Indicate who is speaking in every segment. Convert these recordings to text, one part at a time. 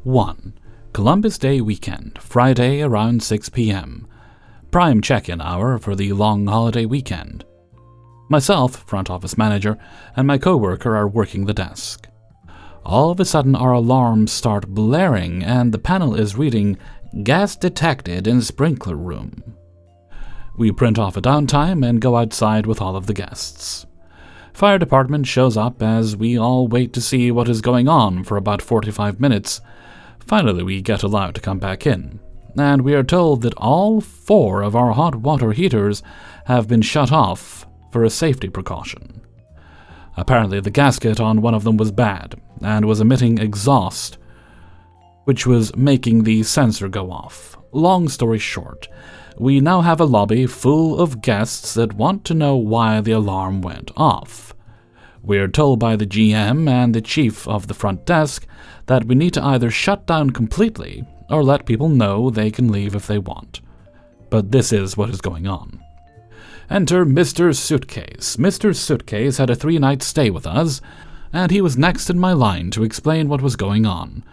Speaker 1: 1. Columbus Day weekend, Friday around 6 p.m. Prime check-in hour for the long holiday weekend. Myself, front office manager, and my coworker are working the desk. All of a sudden our alarms start blaring and the panel is reading, "Gas detected in sprinkler room." We print off a downtime and go outside with all of the guests. Fire department shows up as we all wait to see what is going on for about 45 minutes. Finally we get allowed to come back in, and we are told that all 4 of our hot water heaters have been shut off for a safety precaution. Apparently the gasket on one of them was bad and was emitting exhaust, which was making the sensor go off. Long story short, we now have a lobby full of guests that want to know why the alarm went off. We are told by the GM and the chief of the front desk that we need to either shut down completely or let people know they can leave if they want. But this is what is going on. Enter Mr. Suitcase. Mr. Suitcase had a 3-night stay with us, and he was next in my line to explain what was going on.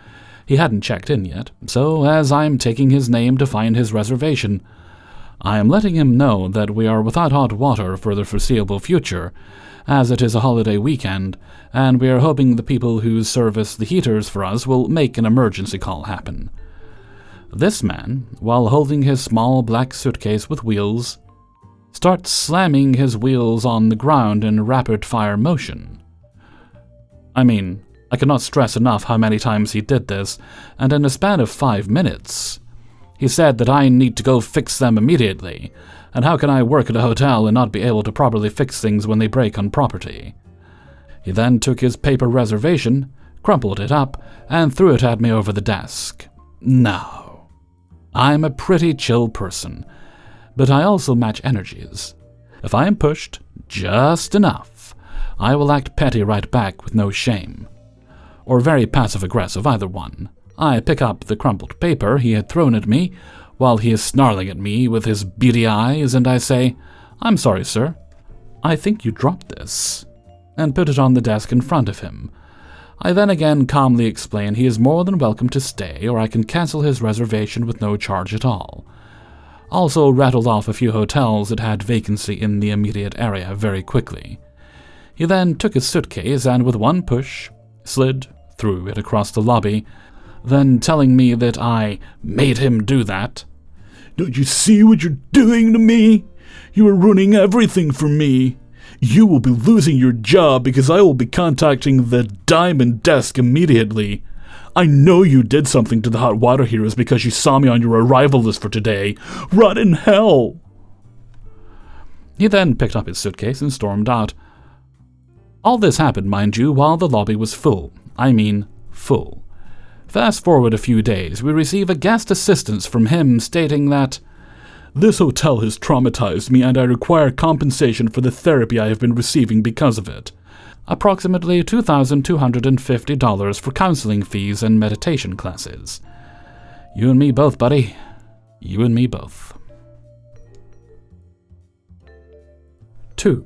Speaker 1: He hadn't checked in yet, so as I'm taking his name to find his reservation, I am letting him know that we are without hot water for the foreseeable future, as it is a holiday weekend, and we are hoping the people who service the heaters for us will make an emergency call happen. This man, while holding his small black suitcase with wheels, starts slamming his wheels on the ground in rapid-fire motion. I cannot stress enough how many times he did this, and in a span of 5 minutes. He said that I need to go fix them immediately, and how can I work at a hotel and not be able to properly fix things when they break on property? He then took his paper reservation, crumpled it up, and threw it at me over the desk. No. I'm a pretty chill person, but I also match energies. If I am pushed just enough, I will act petty right back with no shame. Or very passive-aggressive, either one. I pick up the crumpled paper he had thrown at me, while he is snarling at me with his beady eyes, and I say, "I'm sorry, sir. I think you dropped this," and put it on the desk in front of him. I then again calmly explain he is more than welcome to stay, or I can cancel his reservation with no charge at all. Also rattled off a few hotels that had vacancy in the immediate area very quickly. He then took his suitcase and with one push, slid through it across the lobby, then telling me that I made him do that. "Don't you see what you're doing to me? You are ruining everything for me. You will be losing your job because I will be contacting the Diamond Desk immediately. I know you did something to the hot water heaters because you saw me on your arrival list for today. Rot in hell!" He then picked up his suitcase and stormed out. All this happened, mind you, while the lobby was full. Full. Fast forward a few days, we receive a guest assistance from him stating that, "This hotel has traumatized me and I require compensation for the therapy I have been receiving because of it. Approximately $2,250 for counseling fees and meditation classes. You and me both, buddy. You and me both." 2.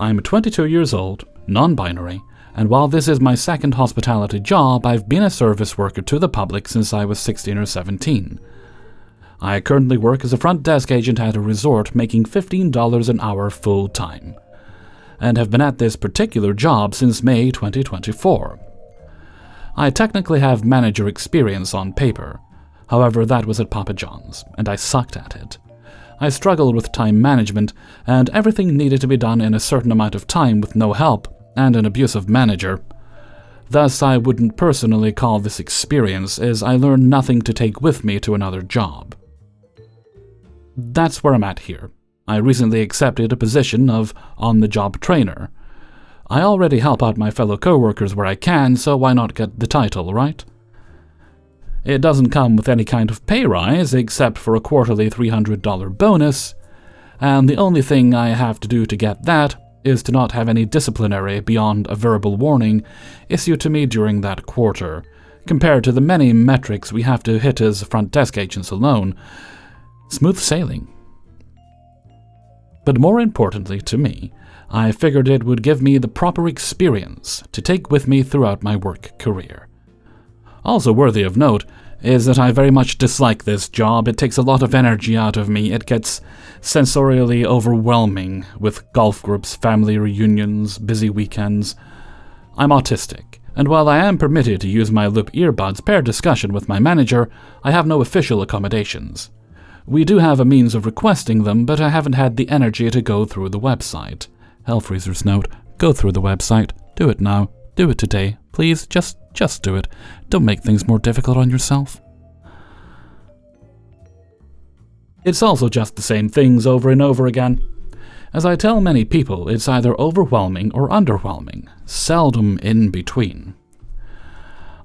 Speaker 1: I'm 22 years old, non-binary, and while this is my second hospitality job, I've been a service worker to the public since I was 16 or 17. I currently work as a front desk agent at a resort making $15 an hour full-time, and have been at this particular job since May 2024. I technically have manager experience on paper, however that was at Papa John's, and I sucked at it. I struggled with time management, and everything needed to be done in a certain amount of time with no help, and an abusive manager. Thus, I wouldn't personally call this experience, as I learned nothing to take with me to another job. That's where I'm at here. I recently accepted a position of on-the-job trainer. I already help out my fellow coworkers where I can, so why not get the title, right? It doesn't come with any kind of pay rise except for a quarterly $300 bonus, and the only thing I have to do to get that is to not have any disciplinary beyond a verbal warning issued to me during that quarter, compared to the many metrics we have to hit as front desk agents alone. Smooth sailing. But more importantly to me, I figured it would give me the proper experience to take with me throughout my work career. Also worthy of note is that I very much dislike this job. It takes a lot of energy out of me. It gets sensorially overwhelming with golf groups, family reunions, busy weekends. I'm autistic, and while I am permitted to use my loop earbuds per discussion with my manager, I have no official accommodations. We do have a means of requesting them, but I haven't had the energy to go through the website. Hellfreezer's note: go through the website. Do it now. Do it today. Please, just do it. Don't make things more difficult on yourself. It's also just the same things over and over again. As I tell many people, it's either overwhelming or underwhelming, seldom in between.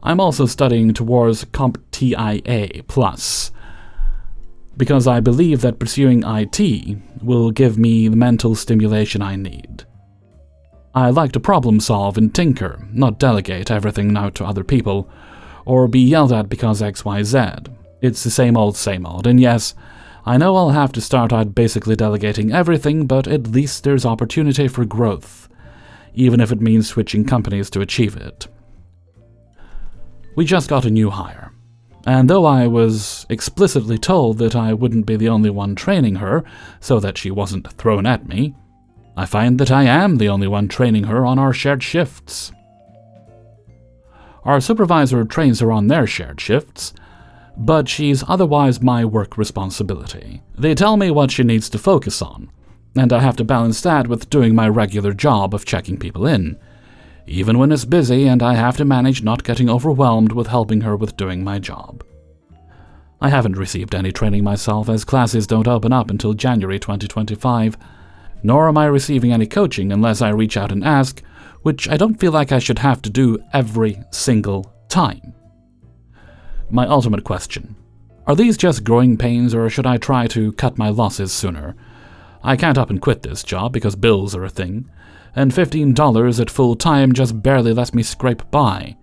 Speaker 1: I'm also studying towards CompTIA+, because I believe that pursuing IT will give me the mental stimulation I need. I like to problem solve and tinker, not delegate everything out to other people, or be yelled at because XYZ. It's the same old, and yes, I know I'll have to start out basically delegating everything, but at least there's opportunity for growth, even if it means switching companies to achieve it. We just got a new hire, and though I was explicitly told that I wouldn't be the only one training her so that she wasn't thrown at me, I find that I am the only one training her on our shared shifts. Our supervisor trains her on their shared shifts, but she's otherwise my work responsibility. They tell me what she needs to focus on, and I have to balance that with doing my regular job of checking people in, even when it's busy and I have to manage not getting overwhelmed with helping her with doing my job. I haven't received any training myself, as classes don't open up until January 2025, nor am I receiving any coaching unless I reach out and ask, which I don't feel like I should have to do every single time. My ultimate question: are these just growing pains, or should I try to cut my losses sooner? I can't up and quit this job because bills are a thing, and $15 at full time just barely lets me scrape by.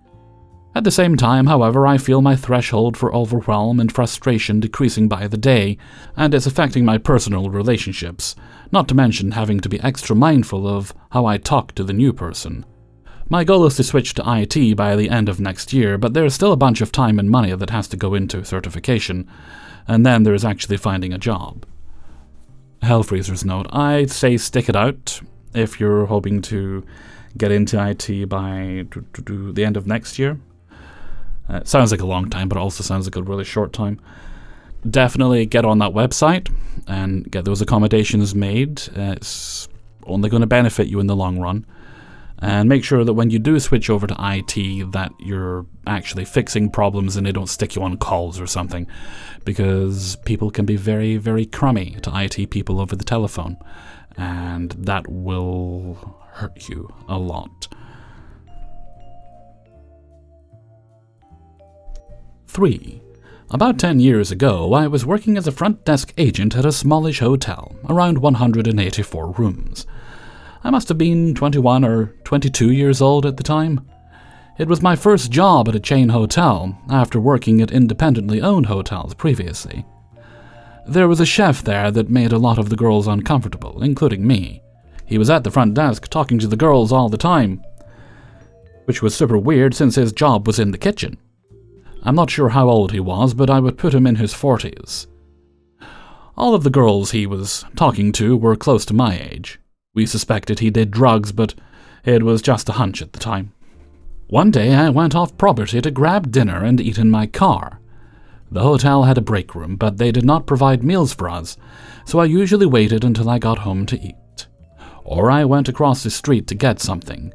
Speaker 1: At the same time, however, I feel my threshold for overwhelm and frustration decreasing by the day, and it's affecting my personal relationships, not to mention having to be extra mindful of how I talk to the new person. My goal is to switch to IT by the end of next year, but there's still a bunch of time and money that has to go into certification, and then there's actually finding a job. Hellfreezer's note: I'd say stick it out if you're hoping to get into IT by the end of next year. It sounds like a long time, but it also sounds like a really short time. Definitely get on that website and get those accommodations made. It's only going to benefit you in the long run. And make sure that when you do switch over to IT that you're actually fixing problems and they don't stick you on calls or something, because people can be very, very crummy to IT people over the telephone, and that will hurt you a lot. 3. About 10 years ago, I was working as a front desk agent at a smallish hotel, around 184 rooms. I must have been 21 or 22 years old at the time. It was my first job at a chain hotel, after working at independently owned hotels previously. There was a chef there that made a lot of the girls uncomfortable, including me. He was at the front desk talking to the girls all the time, which was super weird since his job was in the kitchen. I'm not sure how old he was, but I would put him in his 40s. All of the girls he was talking to were close to my age. We suspected he did drugs, but it was just a hunch at the time. One day I went off property to grab dinner and eat in my car. The hotel had a break room, but they did not provide meals for us, so I usually waited until I got home to eat. Or I went across the street to get something.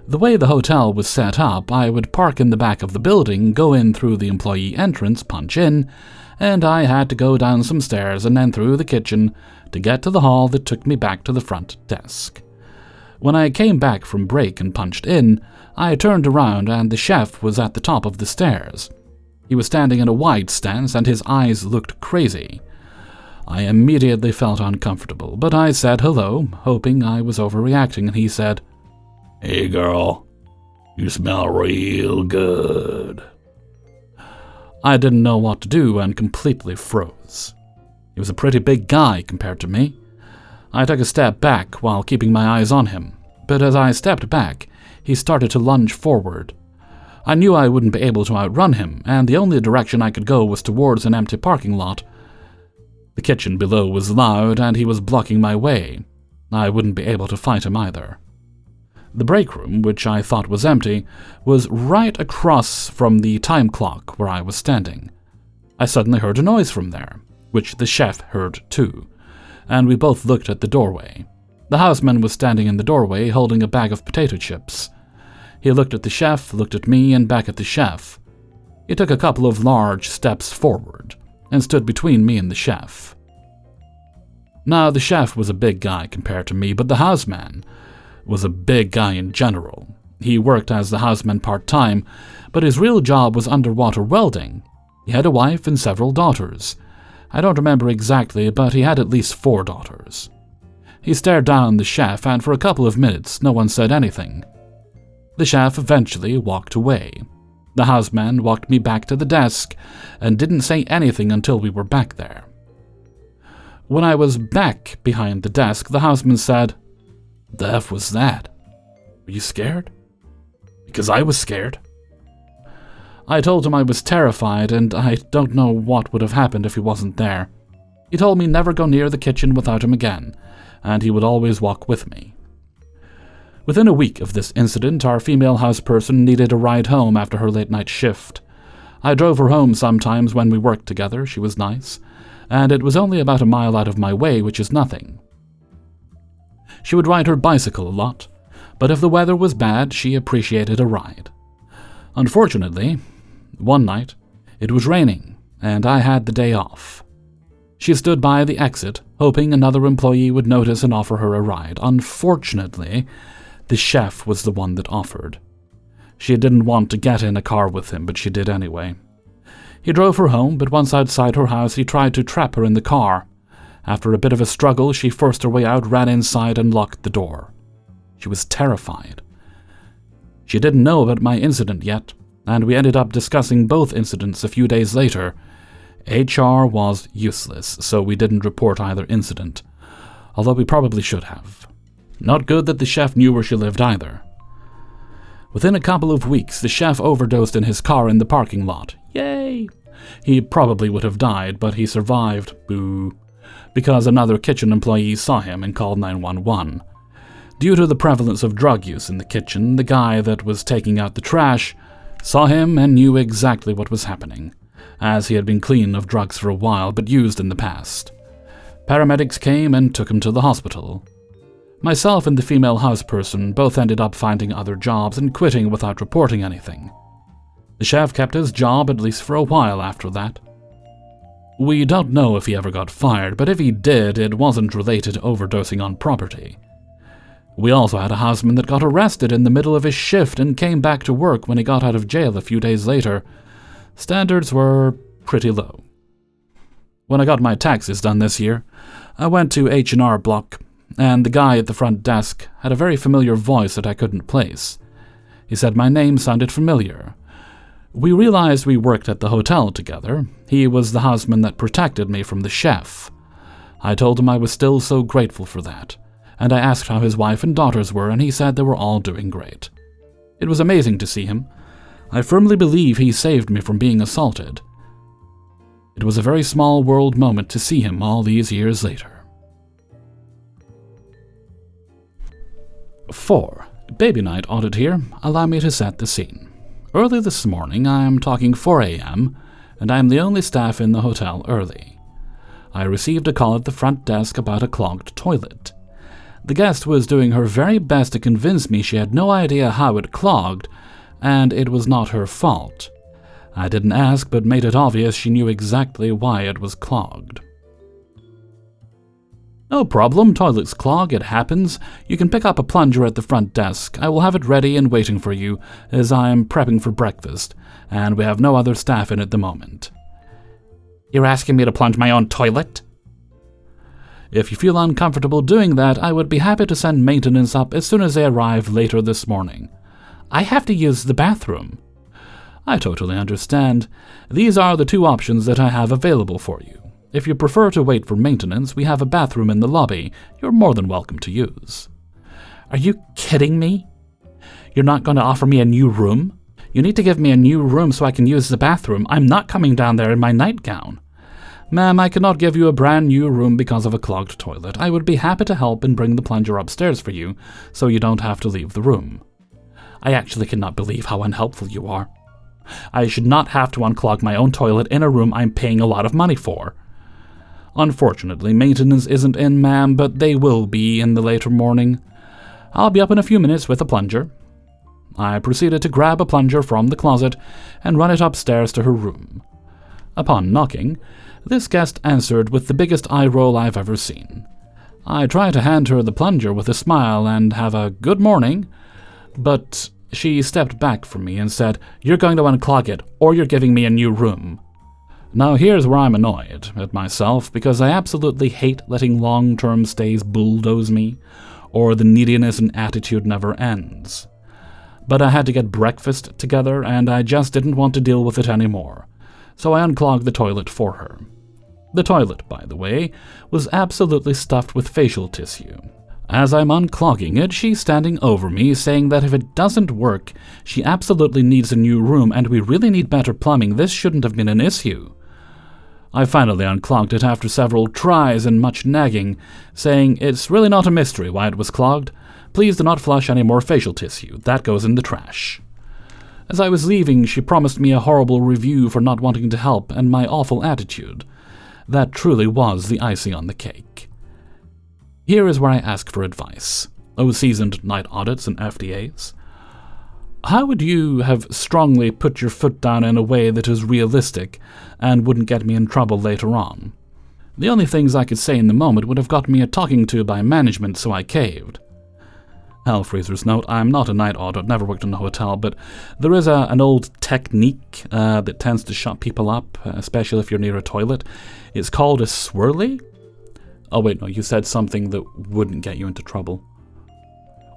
Speaker 1: The way the hotel was set up, I would park in the back of the building, go in through the employee entrance, punch in, and I had to go down some stairs and then through the kitchen to get to the hall that took me back to the front desk. When I came back from break and punched in, I turned around and the chef was at the top of the stairs. He was standing in a wide stance and his eyes looked crazy. I immediately felt uncomfortable, but I said hello, hoping I was overreacting, and he said, "Hey girl, you smell real good." I didn't know what to do and completely froze. He was a pretty big guy compared to me. I took a step back while keeping my eyes on him, but as I stepped back, he started to lunge forward. I knew I wouldn't be able to outrun him, and the only direction I could go was towards an empty parking lot. The kitchen below was loud, and he was blocking my way. I wouldn't be able to fight him either. The break room, which I thought was empty, was right across from the time clock where I was standing. I suddenly heard a noise from there, which the chef heard too, and we both looked at the doorway. The houseman was standing in the doorway holding a bag of potato chips. He looked at the chef, looked at me, and back at the chef. He took a couple of large steps forward and stood between me and the chef. Now, the chef was a big guy compared to me, but the houseman was a big guy in general. He worked as the houseman part-time, but his real job was underwater welding. He had a wife and several daughters. I don't remember exactly, but he had at least 4 daughters. He stared down the chef, and for a couple of minutes no one said anything. The chef eventually walked away. The houseman walked me back to the desk and didn't say anything until we were back there. When I was back behind the desk, the houseman said, "The F was that? Were you scared?" "Because I was scared." I told him I was terrified, and I don't know what would have happened if he wasn't there. He told me never go near the kitchen without him again, and he would always walk with me. Within a week of this incident, our female houseperson needed a ride home after her late-night shift. I drove her home sometimes when we worked together. She was nice, and it was only about a mile out of my way, which is nothing. She would ride her bicycle a lot, but if the weather was bad, she appreciated a ride. Unfortunately, one night, it was raining, and I had the day off. She stood by the exit, hoping another employee would notice and offer her a ride. Unfortunately, the chef was the one that offered. She didn't want to get in a car with him, but she did anyway. He drove her home, but once outside her house, he tried to trap her in the car. After a bit of a struggle, she forced her way out, ran inside, and locked the door. She was terrified. She didn't know about my incident yet, and we ended up discussing both incidents a few days later. HR was useless, so we didn't report either incident, although we probably should have. Not good that the chef knew where she lived either. Within a couple of weeks, the chef overdosed in his car in the parking lot. Yay! He probably would have died, but he survived. Boo. Because another kitchen employee saw him and called 911. Due to the prevalence of drug use in the kitchen, the guy that was taking out the trash saw him and knew exactly what was happening, as he had been clean of drugs for a while but used in the past. Paramedics came and took him to the hospital. Myself and the female houseperson both ended up finding other jobs and quitting without reporting anything. The chef kept his job at least for a while after that. We don't know if he ever got fired, but if he did, it wasn't related to overdosing on property. We also had a houseman that got arrested in the middle of his shift and came back to work when he got out of jail a few days later. Standards were pretty low. When I got my taxes done this year, I went to H&R Block, and the guy at the front desk had a very familiar voice that I couldn't place. He said my name sounded familiar. We realized we worked at the hotel together. He was the houseman that protected me from the chef. I told him I was still so grateful for that, and I asked how his wife and daughters were, and he said they were all doing great. It was amazing to see him. I firmly believe he saved me from being assaulted. It was a very small world moment to see him all these years later. 4. Baby night audit here. Allow me to set the scene. Early this morning, I am talking 4 a.m., and I am the only staff in the hotel early. I received a call at the front desk about a clogged toilet. The guest was doing her very best to convince me she had no idea how it clogged, and it was not her fault. I didn't ask, but made it obvious she knew exactly why it was clogged. No problem, toilets clog, it happens. You can pick up a plunger at the front desk. I will have it ready and waiting for you, as I am prepping for breakfast, and we have no other staff in at the moment. You're asking me to plunge my own toilet? If you feel uncomfortable doing that, I would be happy to send maintenance up as soon as they arrive later this morning. I have to use the bathroom. I totally understand. These are the 2 options that I have available for you. If you prefer to wait for maintenance, we have a bathroom in the lobby you're more than welcome to use. Are you kidding me? You're not going to offer me a new room? You need to give me a new room so I can use the bathroom. I'm not coming down there in my nightgown. Ma'am, I cannot give you a brand new room because of a clogged toilet. I would be happy to help and bring the plunger upstairs for you, so you don't have to leave the room. I actually cannot believe how unhelpful you are. I should not have to unclog my own toilet in a room I'm paying a lot of money for. Unfortunately, maintenance isn't in, ma'am, but they will be in the later morning. I'll be up in a few minutes with a plunger. I proceeded to grab a plunger from the closet and run it upstairs to her room. Upon knocking, this guest answered with the biggest eye roll I've ever seen. I tried to hand her the plunger with a smile and have a good morning, but she stepped back from me and said, "You're going to unclog it, or you're giving me a new room." Now here's where I'm annoyed at myself, because I absolutely hate letting long-term stays bulldoze me, or the neediness and attitude never ends. But I had to get breakfast together, and I just didn't want to deal with it anymore, so I unclogged the toilet for her. The toilet, by the way, was absolutely stuffed with facial tissue. As I'm unclogging it, she's standing over me, saying that if it doesn't work, she absolutely needs a new room and we really need better plumbing. This shouldn't have been an issue. I finally unclogged it after several tries and much nagging, saying it's really not a mystery why it was clogged. Please do not flush any more facial tissue. That goes in the trash. As I was leaving, she promised me a horrible review for not wanting to help and my awful attitude. That truly was the icing on the cake. Here is where I ask for advice. Seasoned night audits and FDAs. How would you have strongly put your foot down in a way that is realistic and wouldn't get me in trouble later on? The only things I could say in the moment would have got me a talking to by management, so I caved. Hellfreezer's note, I'm not a night audit, never worked in a hotel, but there is an old technique that tends to shut people up, especially if you're near a toilet. It's called a swirly? Oh wait, no, you said something that wouldn't get you into trouble.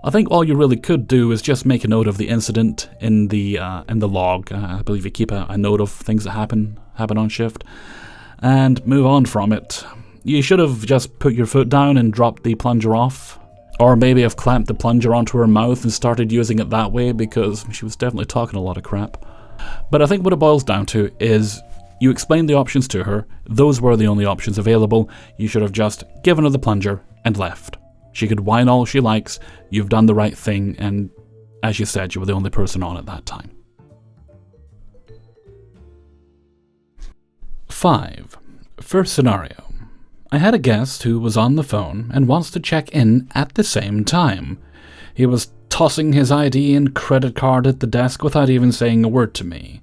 Speaker 1: I think all you really could do is just make a note of the incident in the log. I believe you keep a note of things that happen on shift, and move on from it. You should have just put your foot down and dropped the plunger off. Or maybe have clamped the plunger onto her mouth and started using it that way, because she was definitely talking a lot of crap. But I think what it boils down to is you explained the options to her. Those were the only options available. You should have just given her the plunger and left. She could whine all she likes. You've done the right thing, and as you said, you were the only person on at that time. 5. First scenario. I had a guest who was on the phone and wants to check in at the same time. He was tossing his ID and credit card at the desk without even saying a word to me.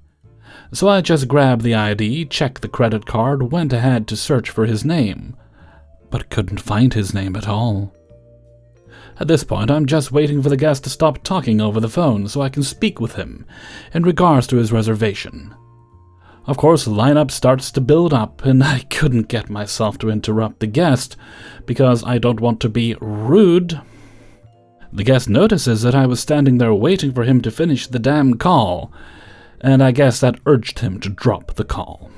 Speaker 1: So I just grabbed the ID, checked the credit card, went ahead to search for his name, but couldn't find his name at all. At this point, I'm just waiting for the guest to stop talking over the phone so I can speak with him in regards to his reservation. Of course, the lineup starts to build up, and I couldn't get myself to interrupt the guest because I don't want to be rude. The guest notices that I was standing there waiting for him to finish the damn call, and I guess that urged him to drop the call.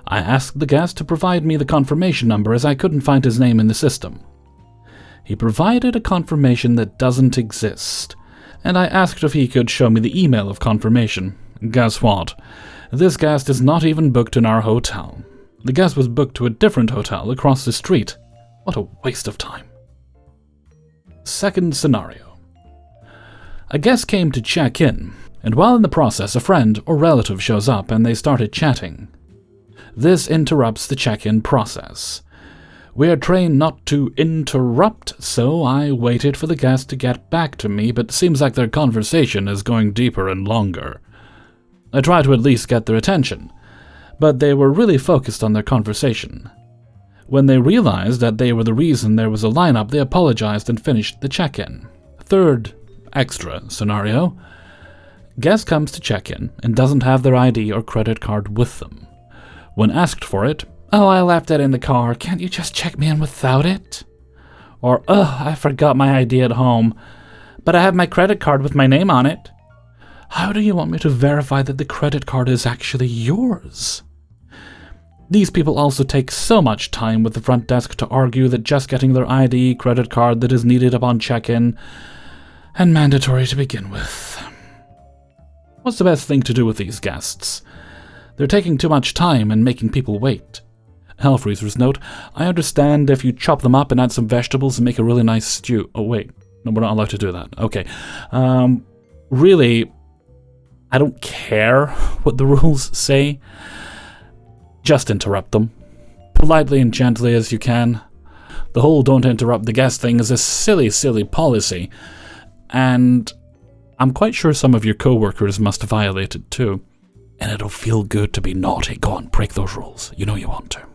Speaker 1: I asked the guest to provide me the confirmation number as I couldn't find his name in the system. He provided a confirmation that doesn't exist, and I asked if he could show me the email of confirmation. Guess what? This guest is not even booked in our hotel. The guest was booked to a different hotel across the street. What a waste of time. Second scenario. A guest came to check in, and while in the process a friend or relative shows up and they started chatting. This interrupts the check-in process. We are trained not to interrupt, so I waited for the guest to get back to me, but it seems like their conversation is going deeper and longer. I tried to at least get their attention, but they were really focused on their conversation. When they realized that they were the reason there was a lineup, they apologized and finished the check-in. Third extra scenario. Guest comes to check in and doesn't have their ID or credit card with them. When asked for it, "Oh, I left it in the car. Can't you just check me in without it?" Or, "Oh, I forgot my ID at home, but I have my credit card with my name on it." How do you want me to verify that the credit card is actually yours? These people also take so much time with the front desk to argue that just getting their ID, credit card that is needed upon check-in, and mandatory to begin with. What's the best thing to do with these guests? They're taking too much time and making people wait. Hellfreezer's note, I understand if you chop them up and add some vegetables and make a really nice stew. Oh wait, no, we're not allowed to do that. Okay. Really, I don't care what the rules say. Just interrupt them. Politely and gently as you can. The whole don't interrupt the guest thing is a silly, silly policy. And I'm quite sure some of your co-workers must violate it too. And it'll feel good to be naughty. Go on, break those rules. You know you want to.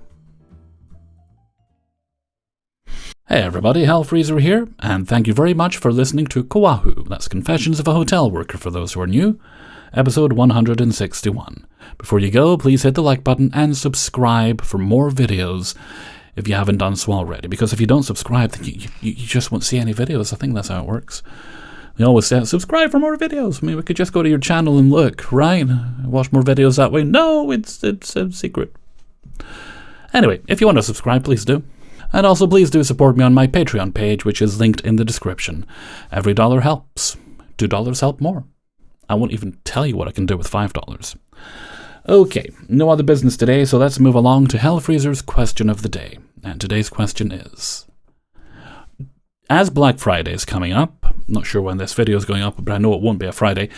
Speaker 1: Hey everybody, Hellfreezer here, and thank you very much for listening to Coahw. That's Confessions of a Hotel Worker for those who are new. Episode 161. Before you go, please hit the like button and subscribe for more videos if you haven't done so already. Because if you don't subscribe, then you just won't see any videos. I think that's how it works. They always say, subscribe for more videos. I mean, we could just go to your channel and look, right? Watch more videos that way. No, it's a secret. Anyway, if you want to subscribe, please do. And also, please do support me on my Patreon page, which is linked in the description. Every dollar helps. $2 help more. I won't even tell you what I can do with $5. Okay, no other business today, so let's move along to Hellfreezer's question of the day. And today's question is, as Black Friday is coming up, I'm not sure when this video is going up, but I know it won't be a Friday,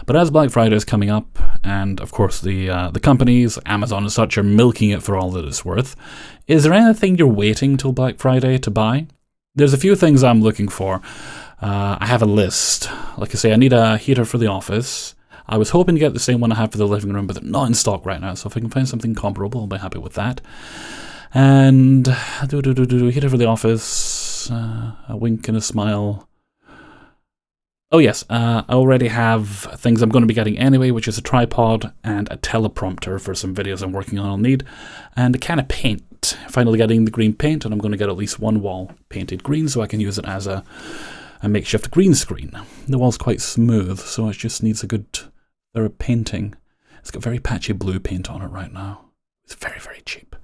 Speaker 1: but as Black Friday is coming up, and of course the companies, Amazon and such, are milking it for all that it's worth, is there anything you're waiting till Black Friday to buy? There's a few things I'm looking for. I have a list. Like I say, I need a heater for the office. I was hoping to get the same one I have for the living room, but they're not in stock right now, so if I can find something comparable, I'll be happy with that. And heater for the office, a wink and a smile. Oh yes, I already have things I'm going to be getting anyway, which is a tripod and a teleprompter for some videos I'm working on I'll need, and a can of paint. Finally getting the green paint, and I'm going to get at least one wall painted green so I can use it as a makeshift green screen. The wall's quite smooth, so it just needs a good thorough painting. It's got very patchy blue paint on it right now. It's very, very cheap.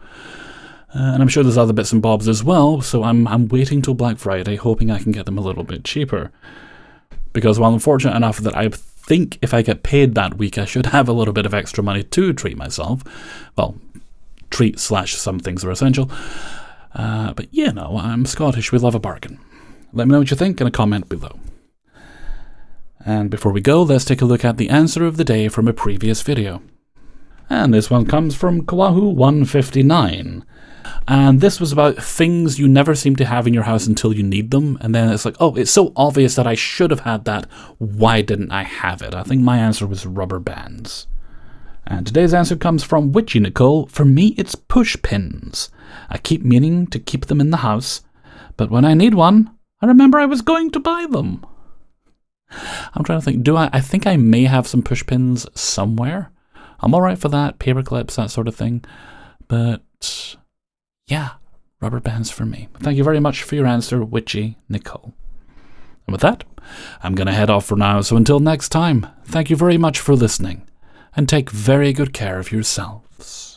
Speaker 1: And I'm sure there's other bits and bobs as well, so I'm waiting till Black Friday, hoping I can get them a little bit cheaper. Because while I'm fortunate enough that I think if I get paid that week, I should have a little bit of extra money to treat myself. Well, treat / some things are essential. But you know, I'm Scottish, we love a bargain. Let me know what you think in a comment below. And before we go, let's take a look at the answer of the day from a previous video. And this one comes from Coahw 159. And this was about things you never seem to have in your house until you need them. And then it's like, oh, it's so obvious that I should have had that. Why didn't I have it? I think my answer was rubber bands. And today's answer comes from Witchy Nicole. For me, it's push pins. I keep meaning to keep them in the house, but when I need one, I remember I was going to buy them. I'm trying to think, I think I may have some push pins somewhere. I'm alright for that, paper clips, that sort of thing. But yeah, rubber bands for me. Thank you very much for your answer, Witchy Nicole. And with that, I'm going to head off for now, so until next time, thank you very much for listening, and take very good care of yourselves.